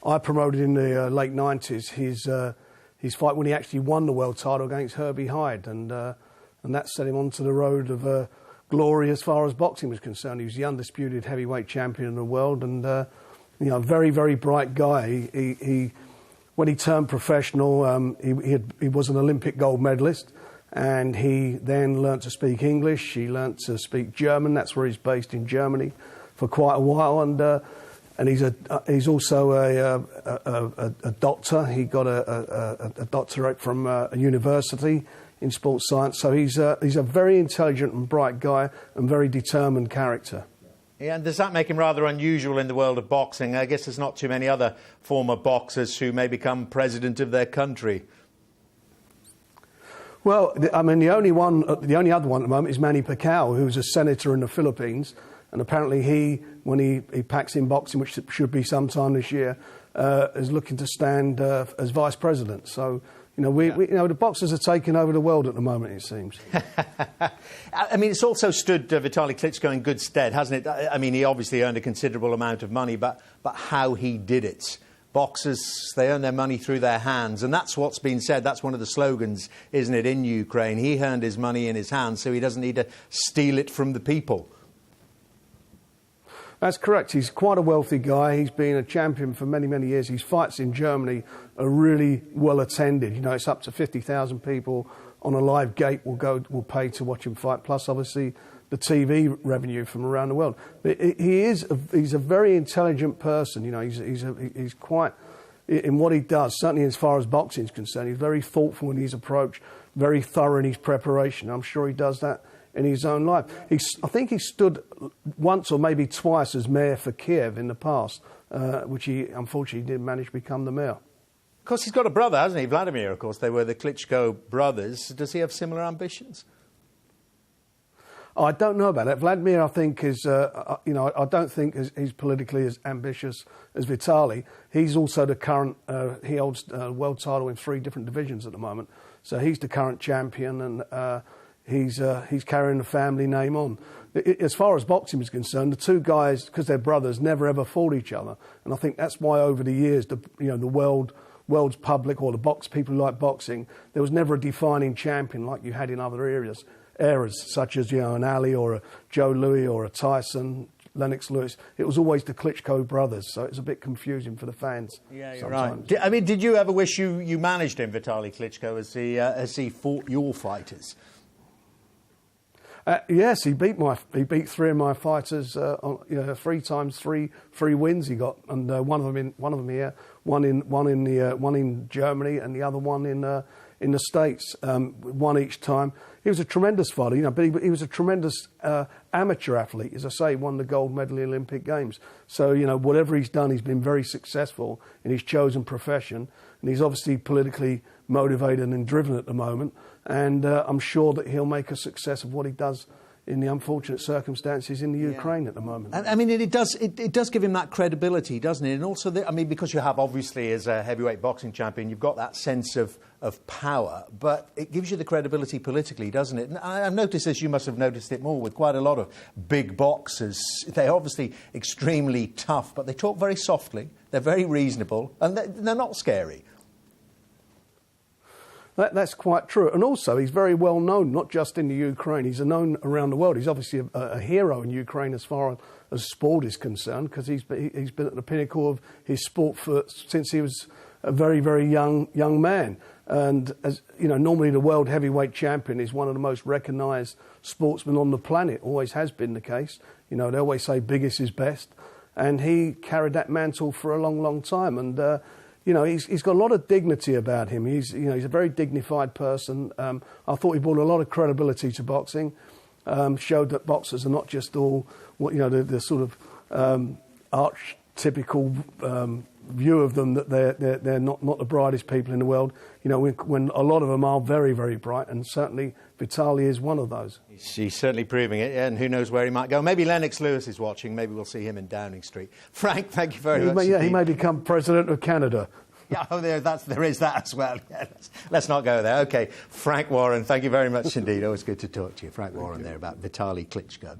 I promoted in the late 90s his fight when he actually won the world title against Herbie Hyde, and that set him onto the road of glory as far as boxing was concerned. He was the undisputed heavyweight champion of the world, and very, very bright guy. He when he turned professional, he was an Olympic gold medalist, and he then learnt to speak English. He learnt to speak German. That's where he's based, in Germany, for quite a while, and he's also a doctor. He got a doctorate from a university in sports science. So he's a very intelligent and bright guy and very determined character. Yeah, and does that make him rather unusual in the world of boxing? I guess there's not too many other former boxers who may become president of their country. Well, I mean, the only other one at the moment is Manny Pacquiao, who's a senator in the Philippines, and apparently when he packs in boxing, which should be sometime this year, is looking to stand as vice president. So, the boxers are taking over the world at the moment, it seems. I mean, it's also stood Vitali Klitschko in good stead, hasn't it? I mean, he obviously earned a considerable amount of money, but how he did it. Boxers, they earn their money through their hands, and that's what's been said. That's one of the slogans, isn't it, in Ukraine? He earned his money in his hands, so he doesn't need to steal it from the people. That's correct. He's quite a wealthy guy. He's been a champion for many, many years. His fights in Germany are really well attended. It's up to 50,000 people on a live gate will pay to watch him fight, plus obviously the TV revenue from around the world. But he's a very intelligent person. He's quite, in what he does, certainly as far as boxing is concerned, he's very thoughtful in his approach, very thorough in his preparation. I'm sure he does that in his own life. I think he stood once or maybe twice as mayor for Kiev in the past, which he unfortunately didn't manage to become the mayor. Of course, he's got a brother, hasn't he? Vladimir, of course. They were the Klitschko brothers. Does he have similar ambitions? I don't know about that. Vladimir, I think, is, I don't think he's politically as ambitious as Vitali. He's also the current, he holds a world title in 3 different divisions at the moment. So he's the current champion, and he's carrying the family name on. As far as boxing is concerned, the two guys, because they're brothers, never ever fought each other. And I think that's why over the years, the world's public, or the people who like boxing, there was never a defining champion like you had in other eras such as an Ali or a Joe Louis or a Tyson, Lennox Lewis. It was always the Klitschko brothers, so it's a bit confusing for the fans. Yeah, you're right. I mean, did you ever wish you managed him, Vitali Klitschko, as he fought your fighters? Yes, he beat 3 of my fighters. 3 times, three wins he got, and one of them here, one in Germany, and the other one in the States. One each time. He was a tremendous fighter, but he was a tremendous amateur athlete. As I say, he won the gold medal in the Olympic Games. So whatever he's done, he's been very successful in his chosen profession, and he's obviously politically motivated and driven at the moment. And I'm sure that he'll make a success of what he does in the unfortunate circumstances in the Ukraine at the moment. I mean, it does give him that credibility, doesn't it? And also, because you have, obviously, as a heavyweight boxing champion, you've got that sense of power, but it gives you the credibility politically, doesn't it? And I've noticed this, you must have noticed it more, with quite a lot of big boxers. They're obviously extremely tough, but they talk very softly, they're very reasonable, and they're not scary. That's quite true. And also, he's very well known, not just in the Ukraine. He's known around the world. He's obviously a hero in Ukraine as far as sport is concerned, because he's been at the pinnacle of his sport since he was a very, very young man. And, normally the world heavyweight champion is one of the most recognised sportsmen on the planet. Always has been the case. They always say biggest is best. And he carried that mantle for a long, long time. And, he's got a lot of dignity about him. He's a very dignified person. I thought he brought a lot of credibility to boxing. Showed that boxers are not just all, the sort of archetypical view of them, that they're not the brightest people in the world. When a lot of them are very, very bright, and certainly Vitali is one of those. He's certainly proving it, and who knows where he might go. Maybe Lennox Lewis is watching. Maybe we'll see him in Downing Street. Frank, thank you very much. He may become president of Canada. Yeah, there is that as well. Yeah, let's not go there. OK, Frank Warren, thank you very much indeed. Always good to talk to you. Frank Warren there about Vitali Klitschko.